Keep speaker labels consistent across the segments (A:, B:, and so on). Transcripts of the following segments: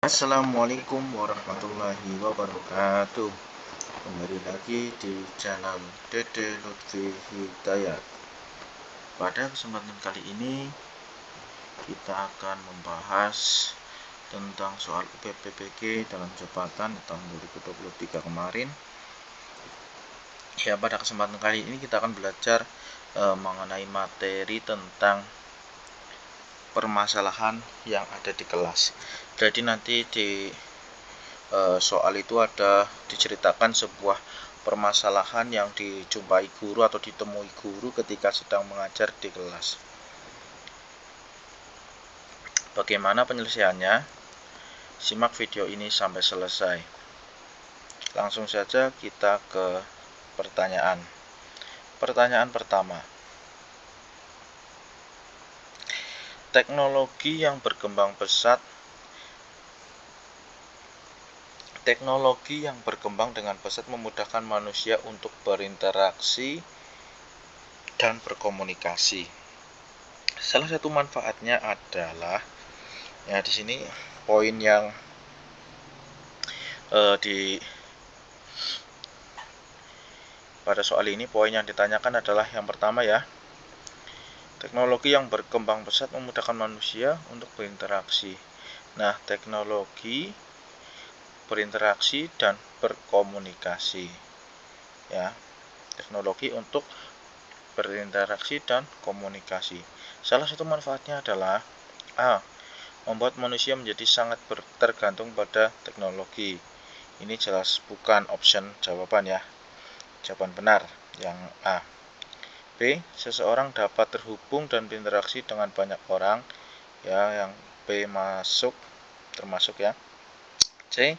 A: Assalamualaikum warahmatullahi wabarakatuh. Kembali lagi di channel Dede Lutfi Hidayat. Pada kesempatan kali ini kita akan membahas tentang soal UPPPG dalam jabatan tahun 2023 kemarin. Ya, pada kesempatan kali ini kita akan belajar mengenai materi tentang permasalahan yang ada di kelas. Jadi nanti di soal itu ada diceritakan sebuah permasalahan yang dijumpai guru atau ditemui guru ketika sedang mengajar di kelas. Bagaimana penyelesaiannya? Simak video ini sampai selesai. Langsung saja kita ke pertanyaan. Pertanyaan pertama. Teknologi yang berkembang pesat dengan pesat memudahkan manusia untuk berinteraksi dan berkomunikasi. Salah satu manfaatnya adalah, ya di sini poin yang pada soal ini poin yang ditanyakan adalah yang pertama ya. Teknologi yang berkembang pesat memudahkan manusia untuk berinteraksi. Nah, teknologi berinteraksi dan berkomunikasi. Ya. Teknologi untuk berinteraksi dan komunikasi. Salah satu manfaatnya adalah A. Membuat manusia menjadi sangat tergantung pada teknologi. Ini jelas bukan option jawaban ya. Jawaban benar yang A. B. Seseorang dapat terhubung dan berinteraksi dengan banyak orang. Ya, yang B termasuk ya. C.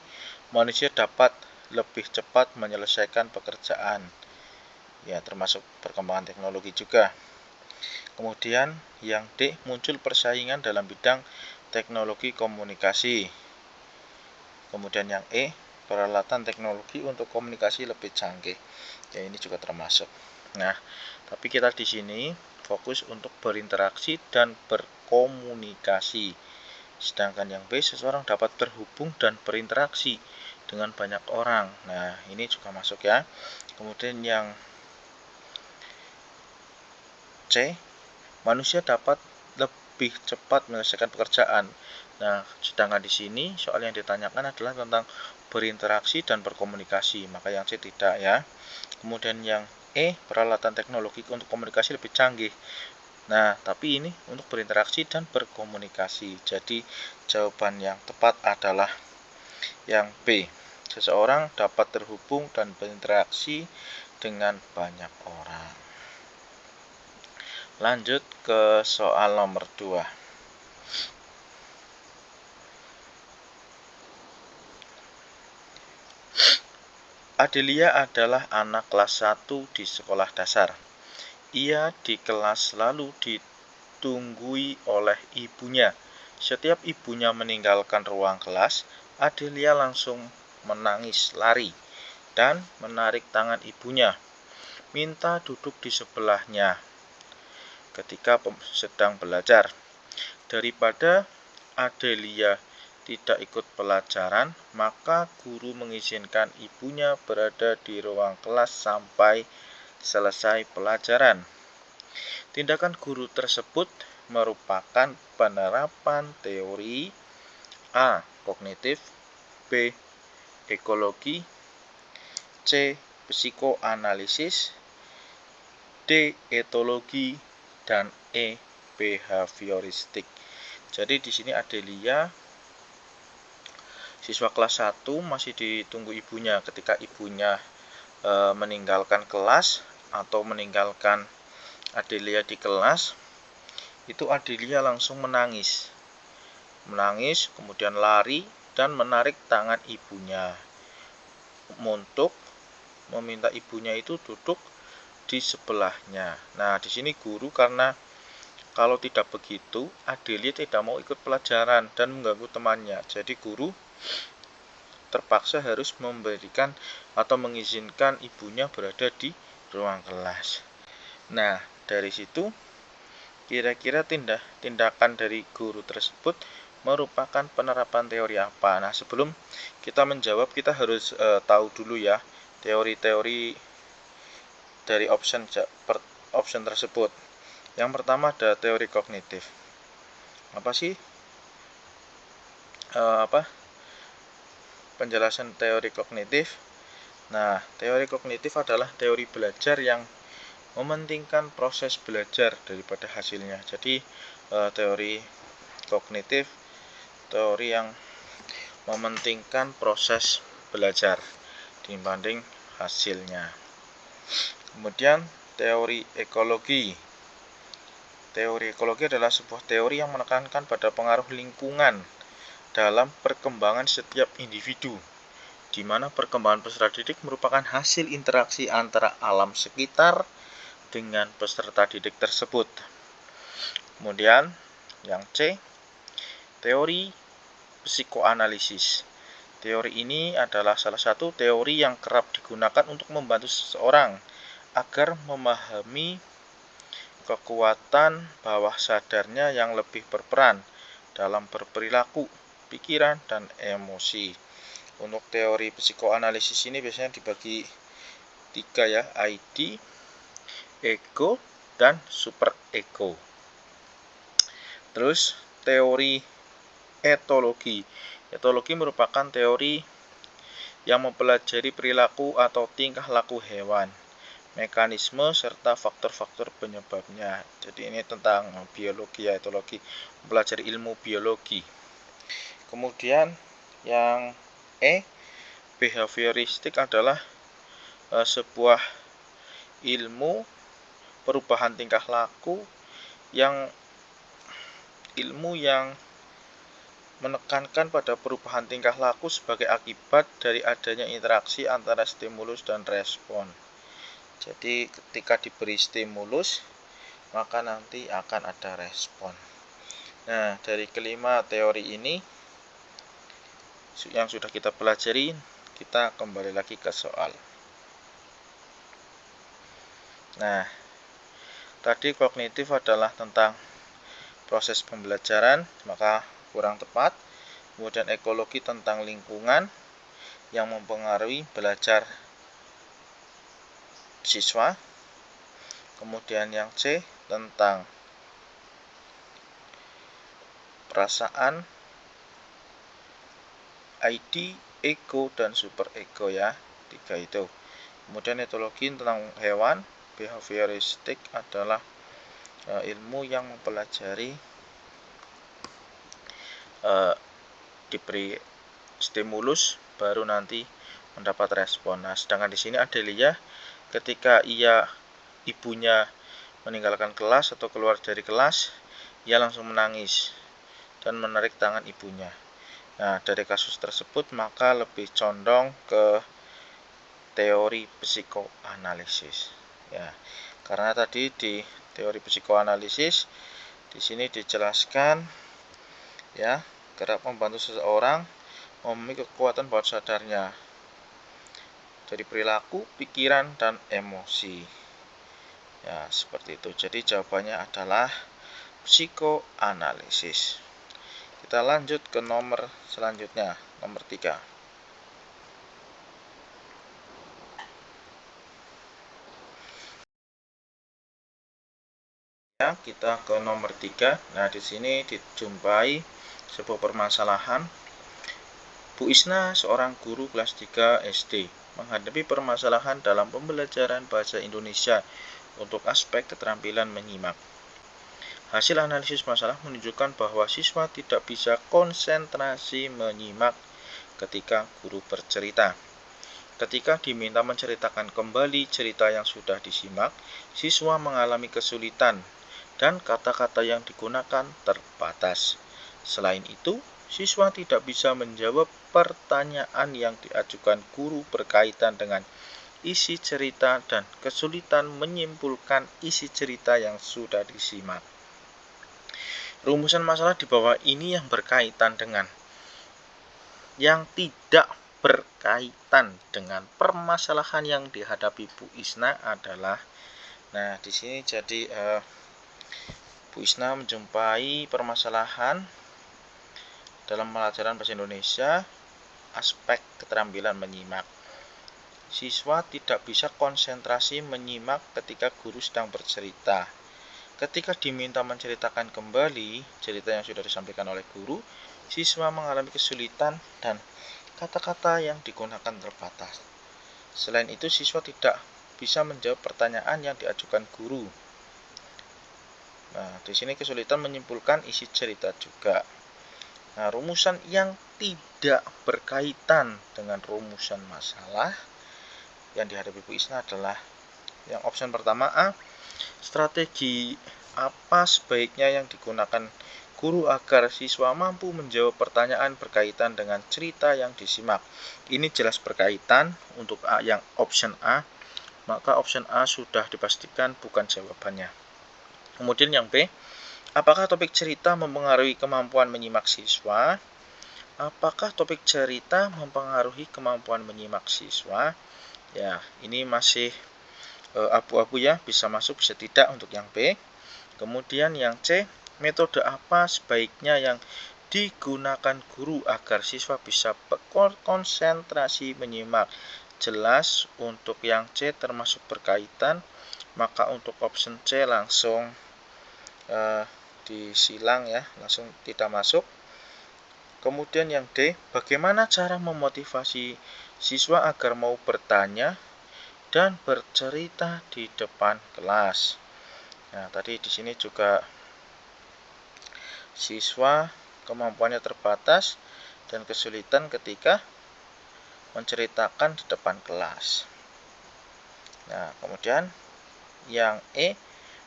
A: Manusia dapat lebih cepat menyelesaikan pekerjaan. Ya, termasuk perkembangan teknologi juga. Kemudian yang D. Muncul persaingan dalam bidang teknologi komunikasi. Kemudian yang E. Peralatan teknologi untuk komunikasi lebih canggih. Ya, ini juga termasuk. Nah, tapi kita di sini fokus untuk berinteraksi dan berkomunikasi. Sedangkan yang B, seseorang dapat terhubung dan berinteraksi dengan banyak orang. Nah, ini juga masuk ya. Kemudian yang C, manusia dapat lebih cepat menyelesaikan pekerjaan. Nah, sedangkan di sini soal yang ditanyakan adalah tentang berinteraksi dan berkomunikasi, maka yang C tidak ya. Kemudian yang E, peralatan teknologi untuk komunikasi lebih canggih. Nah, tapi ini untuk berinteraksi dan berkomunikasi. Jadi, jawaban yang tepat adalah yang B. Seseorang dapat terhubung dan berinteraksi dengan banyak orang. Lanjut ke soal nomor 2. Adelia adalah anak kelas 1 di sekolah dasar. Ia di kelas selalu ditunggui oleh ibunya. Setiap ibunya meninggalkan ruang kelas, Adelia langsung menangis lari dan menarik tangan ibunya, minta duduk di sebelahnya ketika sedang belajar. Daripada Adelia tidak ikut pelajaran, maka guru mengizinkan ibunya berada di ruang kelas sampai selesai pelajaran. Tindakan guru tersebut merupakan penerapan teori A. Kognitif, B. Ekologi, C. Psikoanalisis, D. Etologi, dan E. Behavioristik. Jadi di sini Adelia siswa kelas 1 masih ditunggu ibunya. Ketika ibunya meninggalkan kelas atau meninggalkan Adelia di kelas, itu Adelia langsung menangis, kemudian lari dan menarik tangan ibunya untuk meminta ibunya itu duduk di sebelahnya. Nah, di sini guru karena kalau tidak begitu, Adelia tidak mau ikut pelajaran dan mengganggu temannya. Jadi guru terpaksa harus memberikan atau mengizinkan ibunya berada di ruang kelas. Nah, dari situ kira-kira tindakan dari guru tersebut merupakan penerapan teori apa? Nah, sebelum kita menjawab, kita harus tahu dulu ya teori-teori dari option tersebut. Yang pertama ada teori kognitif. Apa sih penjelasan teori kognitif? Nah, teori kognitif adalah teori belajar yang mementingkan proses belajar daripada hasilnya. Jadi teori kognitif teori yang mementingkan proses belajar dibanding hasilnya. Kemudian teori ekologi. Teori ekologi adalah sebuah teori yang menekankan pada pengaruh lingkungan dalam perkembangan setiap individu, di mana perkembangan peserta didik merupakan hasil interaksi antara alam sekitar dengan peserta didik tersebut. Kemudian yang C, teori psikoanalisis. Teori ini adalah salah satu teori yang kerap digunakan untuk membantu seseorang agar memahami kekuatan bawah sadarnya yang lebih berperan dalam berperilaku, pikiran, dan emosi. Untuk teori psikoanalisis ini biasanya dibagi 3 ya, ID, ego, dan super ego. Terus teori etologi. Etologi merupakan teori yang mempelajari perilaku atau tingkah laku hewan, mekanisme serta faktor-faktor penyebabnya. Jadi ini tentang biologi ya, etologi, mempelajari ilmu biologi. Kemudian yang E, behavioristik adalah sebuah ilmu perubahan tingkah laku yang menekankan pada perubahan tingkah laku sebagai akibat dari adanya interaksi antara stimulus dan respon. Jadi ketika diberi stimulus, maka nanti akan ada respon. Nah, dari kelima teori ini yang sudah kita pelajari, kita kembali lagi ke soal. Nah, tadi kognitif adalah tentang proses pembelajaran, maka kurang tepat. Kemudian ekologi tentang lingkungan yang mempengaruhi belajar siswa. Kemudian yang C tentang perasaan, ID, ego, dan super ego ya, 3 itu. Kemudian etologi tentang hewan, behavioristik adalah ilmu yang mempelajari diberi stimulus baru nanti mendapat respon. Nah, sedangkan di sini Adelia ketika ibunya meninggalkan kelas atau keluar dari kelas, ia langsung menangis dan menarik tangan ibunya. Nah, dari kasus tersebut maka lebih condong ke teori psikoanalisis. Ya, karena tadi di teori psikoanalisis di sini dijelaskan ya, kerap membantu seseorang memiliki kekuatan bawah sadarnya dari perilaku, pikiran, dan emosi. Ya, seperti itu. Jadi jawabannya adalah psikoanalisis. Kita lanjut ke nomor selanjutnya, nomor 3. Ya, kita ke nomor 3. Nah, di sini dijumpai sebuah permasalahan. Bu Isna, seorang guru kelas 3 SD, menghadapi permasalahan dalam pembelajaran bahasa Indonesia untuk aspek keterampilan menyimak. Hasil analisis masalah menunjukkan bahwa siswa tidak bisa konsentrasi menyimak ketika guru bercerita. Ketika diminta menceritakan kembali cerita yang sudah disimak, siswa mengalami kesulitan dan kata-kata yang digunakan terbatas. Selain itu, siswa tidak bisa menjawab pertanyaan yang diajukan guru berkaitan dengan isi cerita dan kesulitan menyimpulkan isi cerita yang sudah disimak. Rumusan masalah di bawah ini yang berkaitan dengan yang tidak berkaitan dengan permasalahan yang dihadapi Bu Isna adalah, nah di sini jadi Bu Isna menjumpai permasalahan Dalam pelajaran bahasa Indonesia, aspek keterampilan menyimak. Siswa tidak bisa konsentrasi menyimak ketika guru sedang bercerita. Ketika diminta menceritakan kembali cerita yang sudah disampaikan oleh guru, siswa mengalami kesulitan dan kata-kata yang digunakan terbatas. Selain itu, siswa tidak bisa menjawab pertanyaan yang diajukan guru. Nah, di sini kesulitan menyimpulkan isi cerita juga. Nah, rumusan yang tidak berkaitan dengan rumusan masalah yang dihadapi Bu Isna adalah yang option pertama A, strategi apa sebaiknya yang digunakan guru agar siswa mampu menjawab pertanyaan berkaitan dengan cerita yang disimak. Ini jelas berkaitan untuk A, yang option A, maka option A sudah dipastikan bukan jawabannya. Kemudian yang B, apakah topik cerita mempengaruhi kemampuan menyimak siswa? Apakah topik cerita mempengaruhi kemampuan menyimak siswa? Ya, ini masih abu-abu ya, bisa masuk bisa tidak untuk yang B. Kemudian yang C, metode apa sebaiknya yang digunakan guru agar siswa bisa konsentrasi menyimak? Jelas untuk yang C termasuk berkaitan, maka untuk option C langsung disilang ya, langsung tidak masuk. Kemudian yang D, bagaimana cara memotivasi siswa agar mau bertanya dan bercerita di depan kelas. Nah, tadi di sini juga siswa kemampuannya terbatas dan kesulitan ketika menceritakan di depan kelas. Nah, kemudian yang E,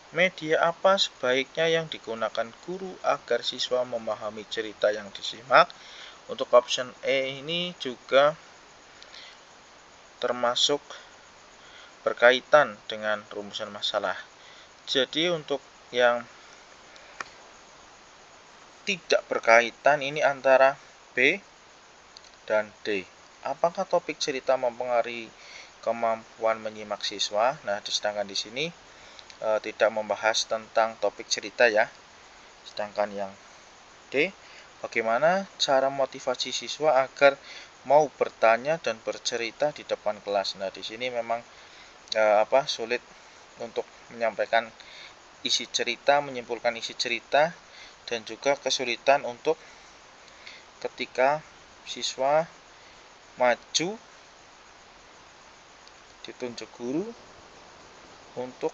A: media apa sebaiknya yang digunakan guru agar siswa memahami cerita yang disimak? Untuk option E ini juga termasuk berkaitan dengan rumusan masalah. Jadi untuk yang tidak berkaitan ini antara B dan D. Apakah topik cerita mempengaruhi kemampuan menyimak siswa? Nah, sedangkan di sini tidak membahas tentang topik cerita ya. Sedangkan yang D, bagaimana cara motivasi siswa agar mau bertanya dan bercerita di depan kelas. Nah, di sini memang sulit untuk menyampaikan isi cerita, menyimpulkan isi cerita, dan juga kesulitan untuk ketika siswa maju ditunjuk guru untuk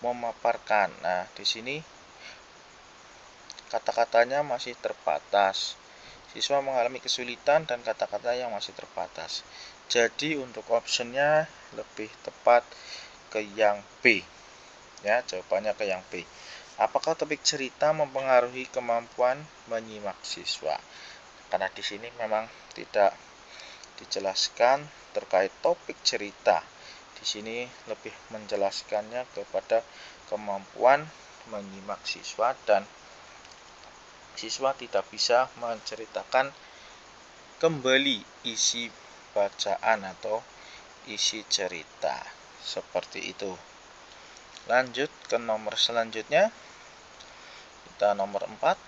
A: memaparkan. Nah, di sini kata-katanya masih terbatas. Siswa mengalami kesulitan dan kata-kata yang masih terbatas. Jadi untuk optionnya lebih tepat ke yang B. Ya, jawabannya ke yang B. Apakah topik cerita mempengaruhi kemampuan menyimak siswa? Karena di sini memang tidak dijelaskan terkait topik cerita. Di sini lebih menjelaskannya kepada kemampuan menyimak siswa dan siswa tidak bisa menceritakan kembali isi bacaan atau isi cerita. Seperti itu. Lanjut ke nomor selanjutnya. Kita nomor 4.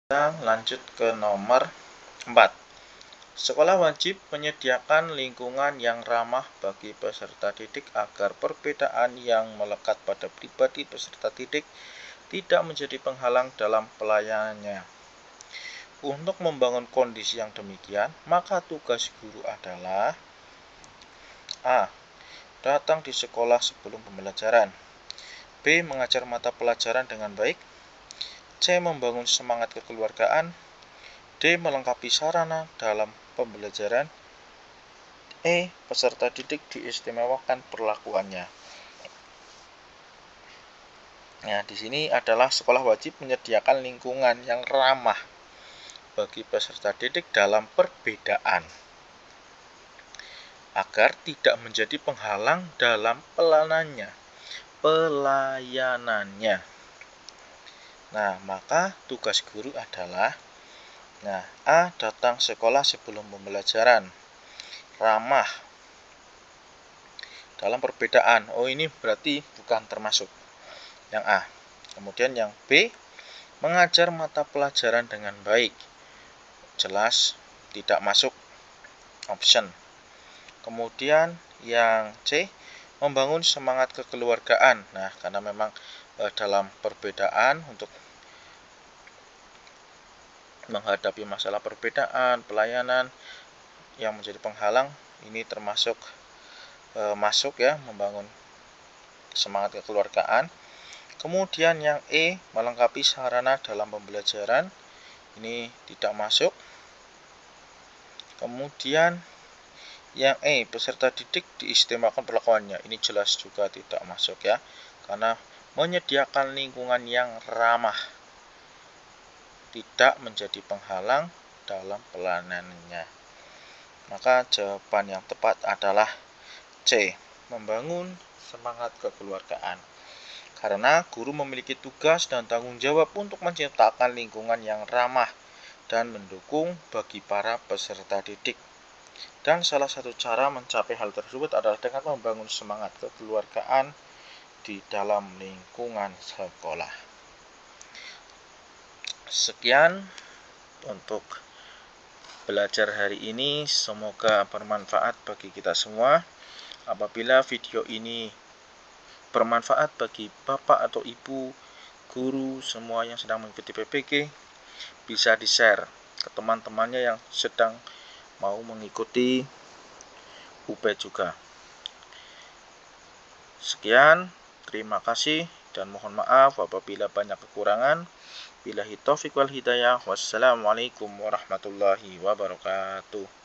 A: Kita lanjut ke nomor 4. Sekolah wajib menyediakan lingkungan yang ramah bagi peserta didik agar perbedaan yang melekat pada pribadi peserta didik tidak menjadi penghalang dalam pelayanannya. Untuk membangun kondisi yang demikian, maka tugas guru adalah A. Datang di sekolah sebelum pembelajaran. B. Mengajar mata pelajaran dengan baik. C. Membangun semangat kekeluargaan. D. Melengkapi sarana dalam pembelajaran. E. Peserta didik diistimewakan perlakuannya. Nah, di sini adalah sekolah wajib menyediakan lingkungan yang ramah bagi peserta didik dalam perbedaan agar tidak menjadi penghalang dalam pelayanannya. Nah, maka tugas guru adalah A. Datang sekolah sebelum pembelajaran, ramah dalam perbedaan. Oh, ini berarti bukan termasuk yang A. Kemudian yang B, mengajar mata pelajaran dengan baik. Jelas tidak masuk option. Kemudian yang C, membangun semangat kekeluargaan. Nah, karena memang dalam perbedaan untuk menghadapi masalah perbedaan, pelayanan yang menjadi penghalang, ini termasuk masuk ya, membangun semangat kekeluargaan. Kemudian yang E, melengkapi sarana dalam pembelajaran, ini tidak masuk. Kemudian yang E, peserta didik diistimewakan perlakuannya, ini jelas juga tidak masuk ya, karena menyediakan lingkungan yang ramah tidak menjadi penghalang dalam pelayanannya. Maka jawaban yang tepat adalah C, membangun semangat kekeluargaan. Karena guru memiliki tugas dan tanggung jawab untuk menciptakan lingkungan yang ramah dan mendukung bagi para peserta didik. Dan salah satu cara mencapai hal tersebut adalah dengan membangun semangat kekeluargaan di dalam lingkungan sekolah. Sekian untuk belajar hari ini, semoga bermanfaat bagi kita semua. Apabila video ini bermanfaat bagi Bapak atau Ibu, guru, semua yang sedang mengikuti PPG, bisa di-share ke teman-temannya yang sedang mau mengikuti UP juga. Sekian, terima kasih dan mohon maaf apabila banyak kekurangan. Billahi taufiq wal hidayah. Wassalamualaikum warahmatullahi wabarakatuh.